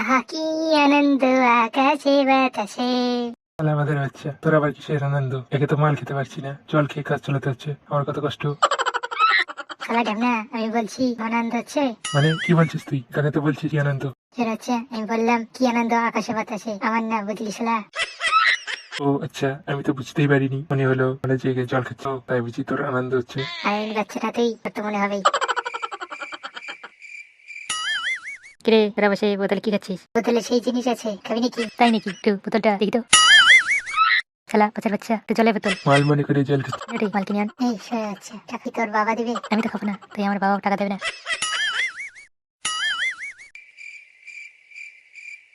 আহা কি আনন্দ আকাশে বাতাসে। তাহলে আমাদের বাচ্চা তোর আবার কিসের আনন্দ? একে তো মাল খেতে পারছি না, জল খেয়ে কাজ চালাতে হচ্ছে, আমার কত কষ্ট। শালা ঢ্যামনা, আমি বলছি আনন্দ হচ্ছে। মানে কি বলছিস তুই? এখানে তো বলছিস কি আনন্দ? তোর হচ্ছে, আমি বললাম কি আনন্দ আকাশে বাতাসে, আমার না বুঝলি শালা। ও আচ্ছা, আমি তো বুঝতেই পারিনি, মনে হলো মানে জেগে জল খাচ্ছ তাই বুঝি তোর আনন্দ হচ্ছে। আর এই বাচ্চাটা তুই, তোর তো মনে হবেই। কিরে তোরা বসে বোতলে কি খাচ্ছিস? বোতলে সেই জিনিস আছে, খাবি নাকি? তাই নাকি? একটু বোতলটা দেখি তো। শালা বাচ্চার বাচ্চা, তুই জলের বোতল মাল মনে করে জল খাচ্ছি। রে, মাল কিনে আন। এই সরে যাচ্ছে, টাকা তোর বাবা দিবে? আমি তো খাবো না, তাই আমার বাবাও টাকা দেবে না।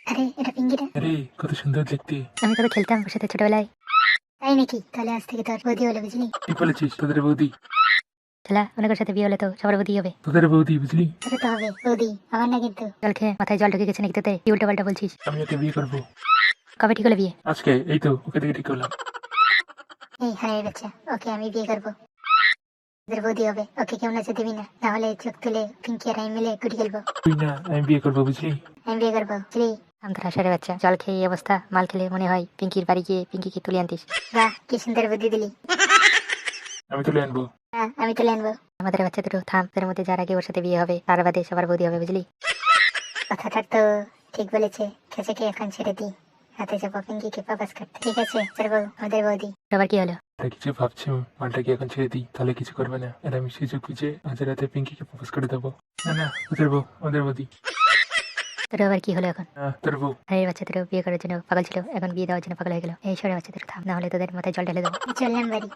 আরে এটা পিঙ্গিটা। আরে কত সুন্দর দেখতে। আমি কত খেলতাম ওর সাথে ছোটবেলায়। তাই নাকি? তাহলে আজ থেকে তোর বৌদি হলো, বুঝলি? ঠিক বলেছিস, তোদের বৌদি। শালা অনেকের সাথে বিয়ে হলে তো সবার বুদ্ধি হবে। তোদের বৌদি বুঝলি। তোর তো হবে বৌদি, আমার না কিন্তু। জল খেয়ে মাথায় জল ঢুকে গেছে নাকি তোতে? কি উল্টো পাল্টা বলছিস? আমি ওকে বিয়ে করবো কবে ঠিক হলো বিয়ে? আজকে, এই তো ওকে দেখে ঠিক করলাম। এই হানের বাচ্চা, ওকে আমি বিয়ে করবো। তোদের বৌদি হবে, ওকে কেমন আছে দিবি না? তাহলে চোখ তুলে পিঙ্কি আর আমি মিলে গুটি খেলবো। তুই না, আমি বিয়ে করবো বুঝলি। আমি বিয়ে করবো, বুঝলি? আমতরা সেরে বাচ্চা, জল খেয়ে এই অবস্থা, মাল খেলে মনে হয় পিঙ্কির বাড়ি গিয়ে পিঙ্কিকে তুলে আনতিস। বাহ, কি সুন্দর বুদ্ধি দিলি। আমি তুলে আনবো। হ্যাঁ, আমি তুলে আনবো। আমাদের বাচ্চা দুটো থাম, তোর মধ্যে যার আগে ওর সাথে বিয়ে হবে তার বাদে সবার বৌদি হবে, বুঝলি? কথাটা তো ঠিক বলেছে, খেঁচেকে এখন ছেড়ে দিই, হাতে যাবো পিঙ্কিকে প্রপোজ করতে। ঠিক আছে চলবো আমাদের বৌদি। আবার কি হলো? এটা কিছু ভাবছি, মালটা কি এখন ছেড়ে দিই তাহলে কিছু করবে না, আর আমি সুযোগ খুঁজে আজ রাতে পিঙ্কিকে প্রপোজ করে দেবো। না না, ওদের বউ, ওদের বৌদি। তোর আবার কি হলো এখন? তোর বউ। আরে বাচ্চা তোর বিয়ে করার জন্য পাগল ছিল, এখন বিয়ে দেওয়ার জন্য পাগল হয়ে গেল। এই সরে বাচ্চা তোর থাম, না হলে তোদের মাথায় জল ঢেলে দেবো। চললাম বাড়ি।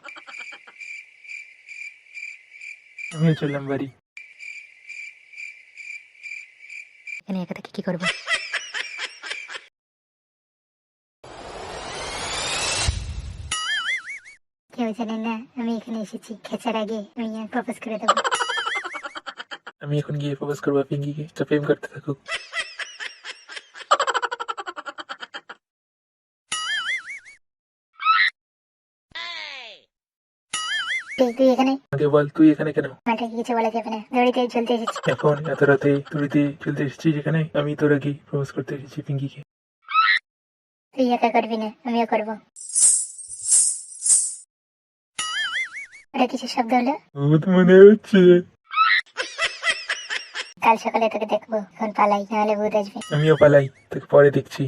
আমিও চললাম বাড়ি। এখানে একা থেকে কি করবো? কেউ জানে না আমি এখানে এসেছি, খেঁচার আগে আমি প্রপোজ করে দেবো। আমি এখন গিয়ে প্রপোজ করবো পিঙ্কিকে, তো প্রেম করতে থাকুক। তুই এখানে? আগে বল, তুই এখানে কেন? মাঠে কিছু বলা যাবে না, দড়িতে চলতে এসেছি। এখন এত রাতে তুড়িতে চলতে এসেছিস এখানে? আমি তোর আগে প্রপোজ করতে এসেছি পিঙ্কিকে। তুই একা করবি না, আমিও করবো। ওটা কিছু শব্দ হলো? ভূত মনে হচ্ছে। কাল সকালে তোকে দেখবো, এখন পালাই, নাহলে ভূত আসবে। আমিও পালাই, তোকে পরে দেখছি।